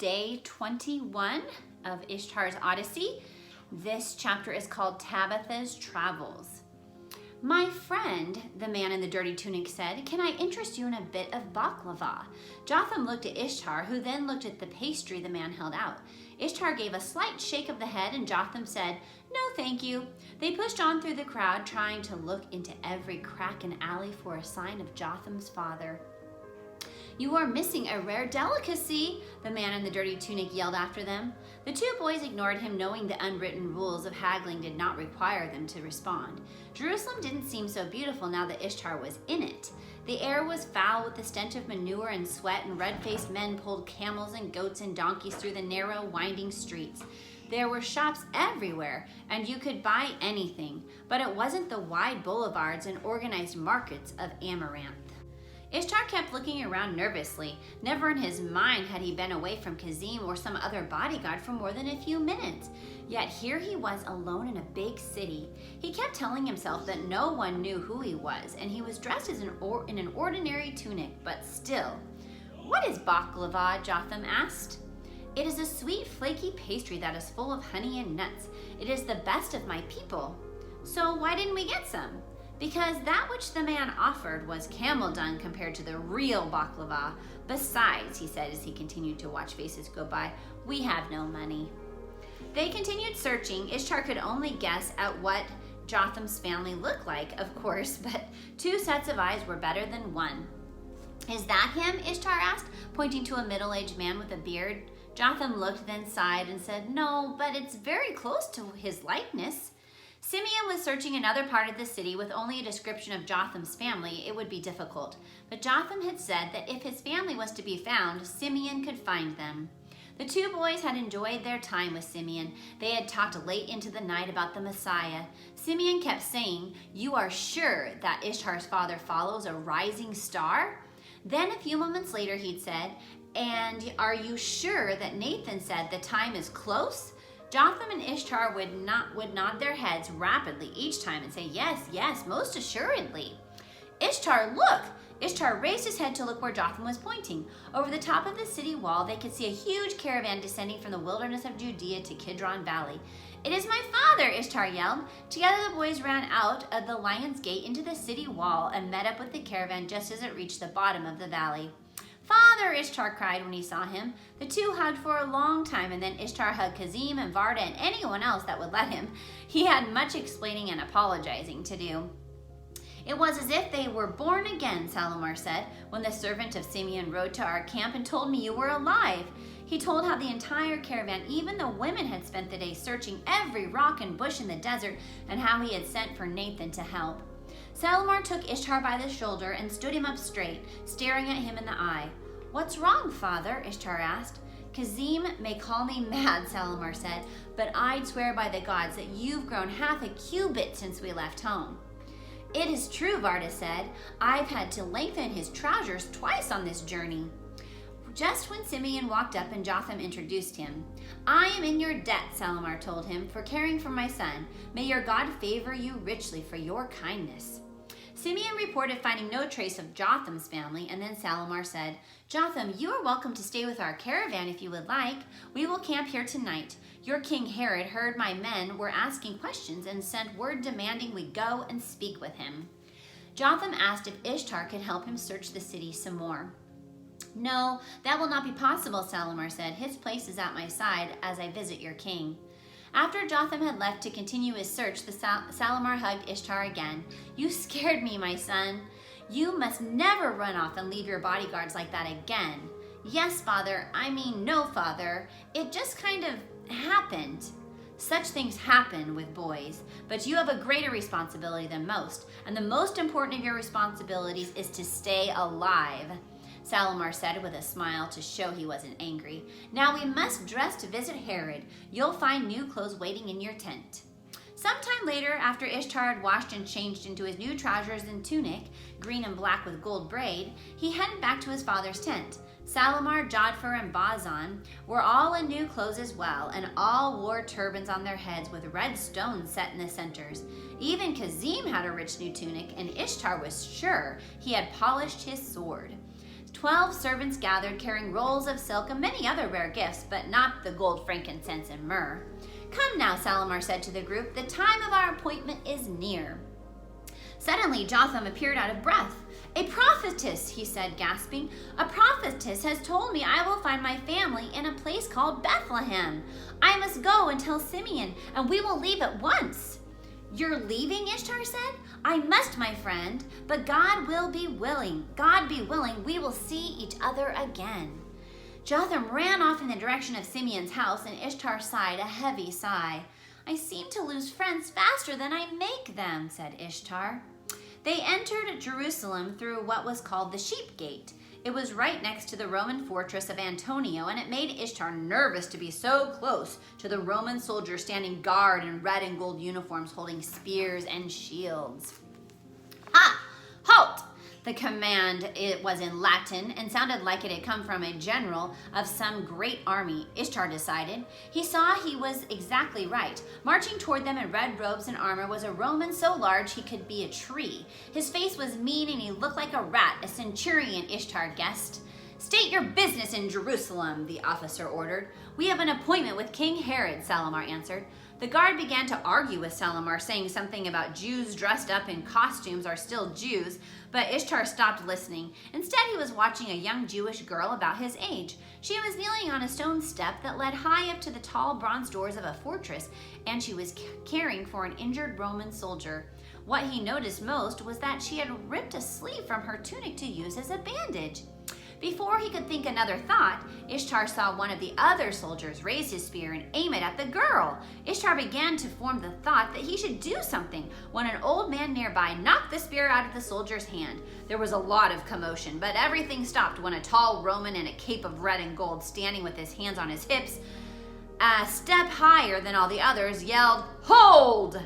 day 21 of Ishtar's Odyssey. This chapter is called Tabitha's Travels. My friend, the man in the dirty tunic said, can I interest you in a bit of baklava? Jotham looked at Ishtar, who then looked at the pastry the man held out. Ishtar gave a slight shake of the head, and Jotham said, no, thank you. They pushed on through the crowd, trying to look into every crack and alley for a sign of Jotham's father. You are missing a rare delicacy, the man in the dirty tunic yelled after them. The two boys ignored him, knowing the unwritten rules of haggling did not require them to respond. Jerusalem didn't seem so beautiful now that Ishtar was in it. The air was foul with the stench of manure and sweat, and red-faced men pulled camels and goats and donkeys through the narrow, winding streets. There were shops everywhere, and you could buy anything, but it wasn't the wide boulevards and organized markets of Amaranth. Ishtar kept looking around nervously. Never in his mind had he been away from Kazim or some other bodyguard for more than a few minutes. Yet here he was alone in a big city. He kept telling himself that no one knew who he was, and he was dressed as in an ordinary tunic, but still. What is baklava? Jotham asked. It is a sweet, flaky pastry that is full of honey and nuts. It is the best of my people. So why didn't we get some? Because that which the man offered was camel dung compared to the real baklava. Besides, he said as he continued to watch faces go by, we have no money. They continued searching. Ishtar could only guess at what Jotham's family looked like, of course, but two sets of eyes were better than one. Is that him? Ishtar asked, pointing to a middle-aged man with a beard. Jotham looked, then sighed and said, no, but it's very close to his likeness. Simeon was searching another part of the city with only a description of Jotham's family. It would be difficult. But Jotham had said that if his family was to be found, Simeon could find them. The two boys had enjoyed their time with Simeon. They had talked late into the night about the Messiah. Simeon kept saying, you are sure that Ishtar's father follows a rising star? Then a few moments later he'd said, and are you sure that Nathan said the time is close? Jotham and Ishtar would nod their heads rapidly each time and say, yes, yes, most assuredly. Ishtar, look! Ishtar raised his head to look where Jotham was pointing. Over the top of the city wall, they could see a huge caravan descending from the wilderness of Judea to Kidron Valley. It is my father, Ishtar yelled. Together the boys ran out of the Lion's Gate into the city wall and met up with the caravan just as it reached the bottom of the valley. Father, Ishtar cried when he saw him. The two hugged for a long time, and then Ishtar hugged Kazim and Varda and anyone else that would let him. He had much explaining and apologizing to do. It was as if they were born again, Salomar said, when the servant of Simeon rode to our camp and told me you were alive. He told how the entire caravan, even the women, had spent the day searching every rock and bush in the desert, and how he had sent for Nathan to help. Salomar took Ishtar by the shoulder and stood him up straight, staring at him in the eye. What's wrong, father? Ishtar asked. Kazim may call me mad, Salomar said, but I'd swear by the gods that you've grown half a cubit since we left home. It is true, Varda said. I've had to lengthen his trousers twice on this journey. Just when Simeon walked up and Jotham introduced him. I am in your debt, Salomar told him, for caring for my son. May your God favor you richly for your kindness. Simeon reported finding no trace of Jotham's family, and then Salomar said, Jotham, you are welcome to stay with our caravan if you would like. We will camp here tonight. Your king Herod heard my men were asking questions and sent word demanding we go and speak with him. Jotham asked if Ishtar could help him search the city some more. No, that will not be possible, Salomar said. His place is at my side as I visit your king. After Jotham had left to continue his search, the Salomar hugged Ishtar again. You scared me, my son. You must never run off and leave your bodyguards like that again. Yes, father. I mean, no, father. It just kind of happened. Such things happen with boys, but you have a greater responsibility than most, and the most important of your responsibilities is to stay alive. Salomar said with a smile to show he wasn't angry. Now we must dress to visit Herod. You'll find new clothes waiting in your tent. Sometime later, after Ishtar had washed and changed into his new trousers and tunic, green and black with gold braid, he headed back to his father's tent. Salomar, Jodhpur, and Bazan were all in new clothes as well, and all wore turbans on their heads with red stones set in the centers. Even Kazim had a rich new tunic, and Ishtar was sure he had polished his sword. 12 servants gathered, carrying rolls of silk and many other rare gifts, but not the gold, frankincense, and myrrh. "Come now," Salamar said to the group, "the time of our appointment is near." Suddenly, Jotham appeared out of breath. "A prophetess," he said, gasping. "A prophetess has told me I will find my family in a place called Bethlehem. I must go and tell Simeon, and we will leave at once." "You're leaving?" Ishtar said. "I must, my friend, but God be willing, we will see each other again." Jotham ran off in the direction of Simeon's house, and Ishtar sighed a heavy sigh. "I seem to lose friends faster than I make them," said Ishtar. They entered Jerusalem through what was called the Sheep Gate. It was right next to the Roman fortress of Antonia, and it made Ishtar nervous to be so close to the Roman soldiers standing guard in red and gold uniforms holding spears and shields. "Ha! Halt!" The command, it was in Latin and sounded like it had come from a general of some great army, Ishtar decided. He saw he was exactly right. Marching toward them in red robes and armor was a Roman so large he could be a tree. His face was mean and he looked like a rat, a centurion, Ishtar guessed. "State your business in Jerusalem," the officer ordered. "We have an appointment with King Herod," Salamar answered. The guard began to argue with Salamar, saying something about Jews dressed up in costumes are still Jews, but Ishtar stopped listening. Instead, he was watching a young Jewish girl about his age. She was kneeling on a stone step that led high up to the tall bronze doors of a fortress, and she was caring for an injured Roman soldier. What he noticed most was that she had ripped a sleeve from her tunic to use as a bandage. Before he could think another thought, Ishtar saw one of the other soldiers raise his spear and aim it at the girl. Ishtar began to form the thought that he should do something when an old man nearby knocked the spear out of the soldier's hand. There was a lot of commotion, but everything stopped when a tall Roman in a cape of red and gold, standing with his hands on his hips, a step higher than all the others, yelled, "Hold!"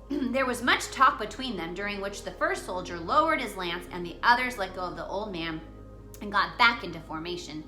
There was much talk between them, during which the first soldier lowered his lance and the others let go of the old man and got back into formation.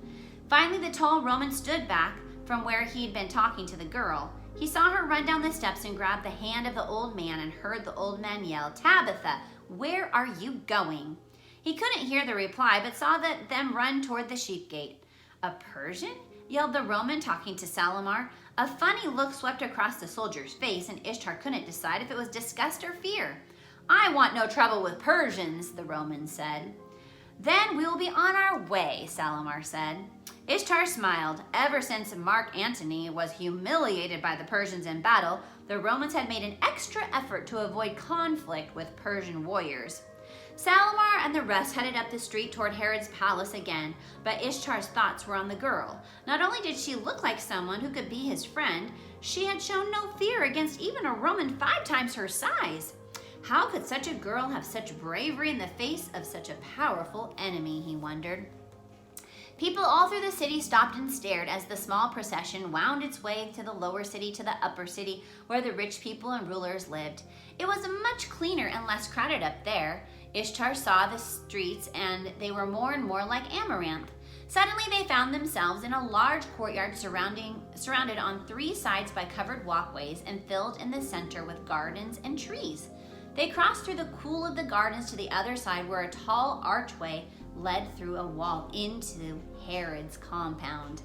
Finally, the tall Roman stood back from where he'd been talking to the girl. He saw her run down the steps and grab the hand of the old man and heard the old man yell, "Tabitha, where are you going?" He couldn't hear the reply, but saw them run toward the sheep gate. "A Persian?" yelled the Roman, talking to Salamar. A funny look swept across the soldier's face, and Ishtar couldn't decide if it was disgust or fear. "I want no trouble with Persians," the Roman said. "Then we will be on our way," Salamar said. Ishtar smiled. Ever since Mark Antony was humiliated by the Persians in battle, the Romans had made an extra effort to avoid conflict with Persian warriors. Salamar and the rest headed up the street toward Herod's palace again, but Ishtar's thoughts were on the girl. Not only did she look like someone who could be his friend, she had shown no fear against even a Roman 5 times her size. How could such a girl have such bravery in the face of such a powerful enemy, he wondered. People all through the city stopped and stared as the small procession wound its way to the lower city to the upper city where the rich people and rulers lived. It was much cleaner and less crowded up there. Ishtar saw the streets and they were more and more like Amaranth. Suddenly they found themselves in a large courtyard surrounded on 3 sides by covered walkways and filled in the center with gardens and trees. They crossed through the cool of the gardens to the other side where a tall archway led through a wall into Herod's compound.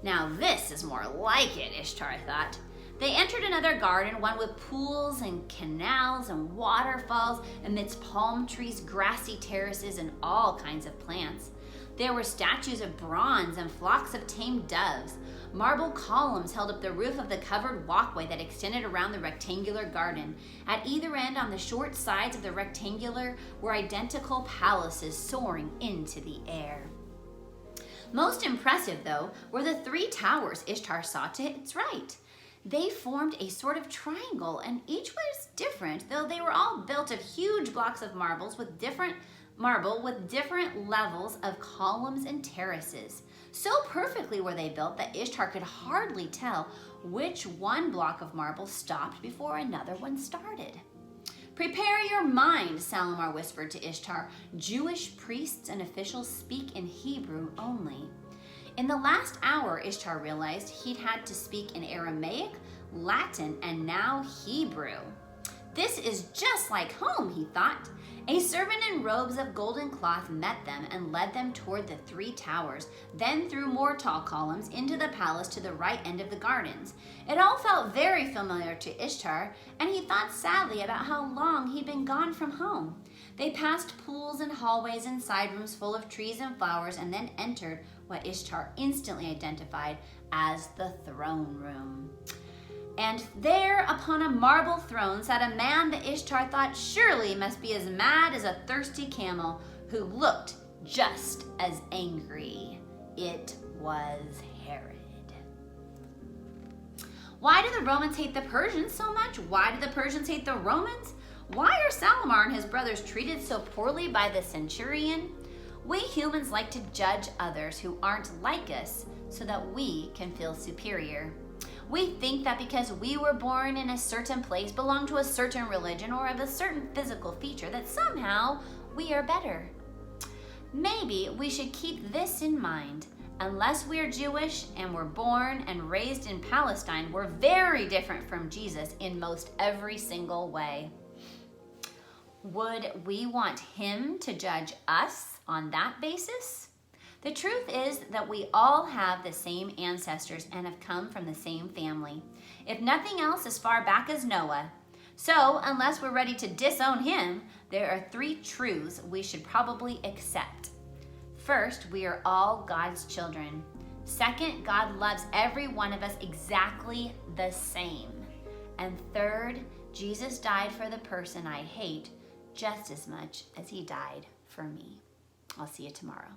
Now this is more like it, Ishtar thought. They entered another garden, one with pools and canals and waterfalls amidst palm trees, grassy terraces, and all kinds of plants. There were statues of bronze and flocks of tame doves. Marble columns held up the roof of the covered walkway that extended around the rectangular garden. At either end on the short sides of the rectangular were identical palaces soaring into the air. Most impressive, though, were the 3 towers Ishtar saw to its right. They formed a sort of triangle, and each was different, though they were all built of huge blocks of marble with different levels of columns and terraces. So perfectly were they built that Ishtar could hardly tell which one block of marble stopped before another one started. "Prepare your mind," Salamar whispered to Ishtar. "Jewish priests and officials speak in Hebrew only." In the last hour, Ishtar realized he'd had to speak in Aramaic, Latin, and now Hebrew. This is just like home, he thought. A servant in robes of golden cloth met them and led them toward the 3 towers, then through more tall columns into the palace to the right end of the gardens. It all felt very familiar to Ishtar, and he thought sadly about how long he'd been gone from home. They passed pools and hallways and side rooms full of trees and flowers, and then entered what Ishtar instantly identified as the throne room. And there upon a marble throne sat a man that Ishtar thought surely must be as mad as a thirsty camel, who looked just as angry. It was Herod. Why do the Romans hate the Persians so much? Why do the Persians hate the Romans? Why are Salamar and his brothers treated so poorly by the centurion? We humans like to judge others who aren't like us so that we can feel superior. We think that because we were born in a certain place, belong to a certain religion, or have a certain physical feature, that somehow we are better. Maybe we should keep this in mind. Unless we're Jewish and were born and raised in Palestine, we're very different from Jesus in most every single way. Would we want him to judge us on that basis? The truth is that we all have the same ancestors and have come from the same family, if nothing else as far back as Noah. So, unless we're ready to disown him, there are 3 truths we should probably accept. First, we are all God's children. Second, God loves every one of us exactly the same. And third, Jesus died for the person I hate just as much as he died for me. I'll see you tomorrow.